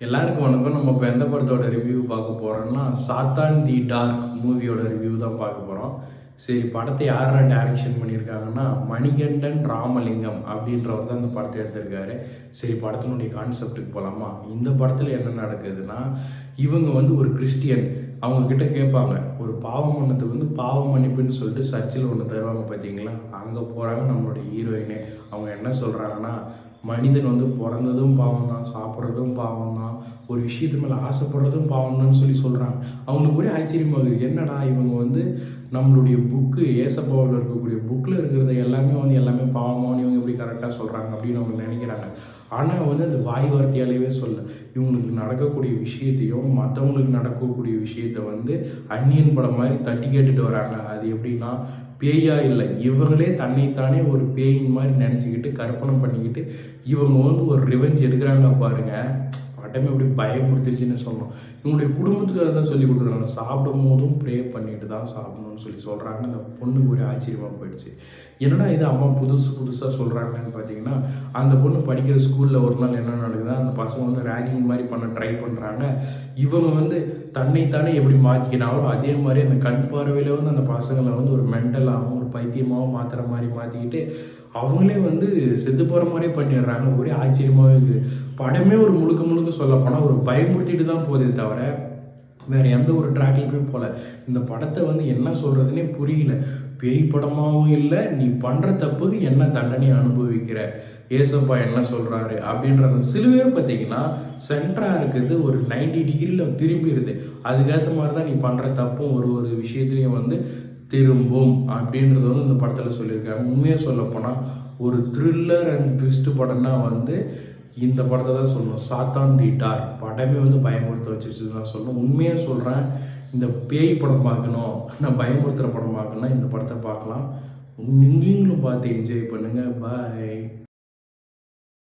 எல்லாருக்கும் வணக்கம். நம்ம இப்போ எந்த படத்தோட ரிவ்யூ பார்க்க போகிறோம்னா சாத்தான் தி டார்க் மூவியோட ரிவ்யூ தான் பார்க்க போகிறோம். சரி, படத்தை யாரா டைரக்ஷன் பண்ணியிருக்காங்கன்னா மணிகண்டன் ராமலிங்கம் அப்படின்றவர் தான் இந்த படத்தை எடுத்திருக்காரு. சரி, படத்தினுடைய கான்செப்டுக்கு போகலாமா? இந்த படத்தில் என்ன நடக்குதுன்னா, இவங்க ஒரு கிறிஸ்டியன். அவங்கக்கிட்ட கேட்பாங்க, ஒரு பாவம் பண்ணதுக்கு பாவ மன்னிப்புன்னு சொல்லிட்டு சர்ச்சில் ஒன்று தருவாங்க பார்த்தீங்களா? அங்கே போகிறாங்க நம்மளுடைய ஹீரோயினே. அவங்க என்ன சொல்கிறாங்கன்னா, மனிதன் பிறந்ததும் பாவம் தான், சாப்பிட்றதும் பாவம் தான், ஒரு விஷயத்து மேலே ஆசைப்படுறதும் பாவம் தான் சொல்கிறாங்க. அவங்களுக்கு ஒரே ஆச்சரியமாகுது, என்னடா இவங்க நம்மளுடைய புக்கு ஏசப்பாவில் இருக்கக்கூடிய புக்கில் இருக்கிறத எல்லாமே பாவமானு இவங்க எப்படி கரெக்டாக சொல்கிறாங்க அப்படின்னு அவங்க நினைக்கிறாங்க. ஆனால் அது வாய் வார்த்தையாலேயே சொல்ல, இவங்களுக்கு நடக்கக்கூடிய விஷயத்தையும் மற்றவங்களுக்கு நடக்கக்கூடிய விஷயத்த அந்நியன் படம் மாதிரி தட்டி கேட்டுட்டு வராங்க. அது எப்படின்னா, பேயா இல்லை, இவங்களே தன்னைத்தானே ஒரு பேயின் மாதிரி நினச்சிக்கிட்டு கற்பனை பண்ணிக்கிட்டு இவங்க ஒரு ரிவெஞ்ச் எடுக்கிறாங்க பாருங்க. படமே அப்படி பயமுறுத்திருச்சுன்னு சொல்லணும். இவங்களுடைய குடும்பத்துக்கு அதை தான் சொல்லி கொடுக்குறாங்க, சாப்பிடும் போதும் ப்ரே பண்ணிட்டு தான் சாப்பிடணும்னு சொல்கிறாங்க. அந்த பொண்ணுக்கு ஒரு ஆச்சரியமாக போயிடுச்சு, என்னடா இது அம்மா புதுசாக சொல்கிறாங்கன்னு பார்த்தீங்கன்னா, அந்த பொண்ணு படிக்கிற ஸ்கூலில் ஒரு நாள் என்ன நடக்குதுன்னா, அந்த பசங்க ரேகிங் மாதிரி பண்ண ட்ரை பண்ணுறாங்க. இவங்க தன்னைத்தானே எப்படி மாற்றிக்கினாலோ அதே மாதிரி அந்த கண் பார்வையில் அந்த பசங்களை ஒரு மென்டலாகவும் ஒரு பைத்தியமாகவும் மாற்றுற மாதிரி மாற்றிக்கிட்டு அவங்களே செத்து போகிற மாதிரியே பண்ணிடுறாங்க. ஒரே ஆச்சரியமாகவே இருக்குது. படமே முழுக்க சொல்லப்போனால் ஒரு பயமுறுத்திட்டு தான் போதே தவிர வேறு எந்த ஒரு ட்ராக்லையுமே போகல. இந்த படத்தை என்ன சொல்கிறதுனே புரியல. பேய் படமாகவும் இல்லை, நீ பண்ணுற தப்புக்கு என்ன தண்டனை அனுபவிக்கிற, ஏசப்பா என்ன சொல்கிறாரு அப்படின்ற சிலுவையே பார்த்தீங்கன்னா சென்டராக இருக்குது, ஒரு 90 டிகிரியில் திரும்பிடுது. அதுக்கேற்ற மாதிரி தான் நீ பண்ணுற தப்பும் ஒரு விஷயத்துலையும் திரும்பும் அப்படின்றது இந்த படத்தில் சொல்லியிருக்காங்க. உண்மையாக சொல்லப்போனால் ஒரு த்ரில்லர் அண்ட் ட்விஸ்ட் படம்னா இந்த படத்தை தான் சொல்லணும். சாத்தான் தி டார்க் படமே பயமுறுத்த வச்சுட்டு தான் சொல்லணும். உண்மையாக சொல்கிறேன், இந்த பேய் படம் பார்க்கணும், நான் பயமுறுத்துகிற படம் பார்க்கணும்னா இந்த படத்தை பார்க்கலாம். நீங்களும் பார்த்து என்ஜாய் பண்ணுங்கள். பாய்.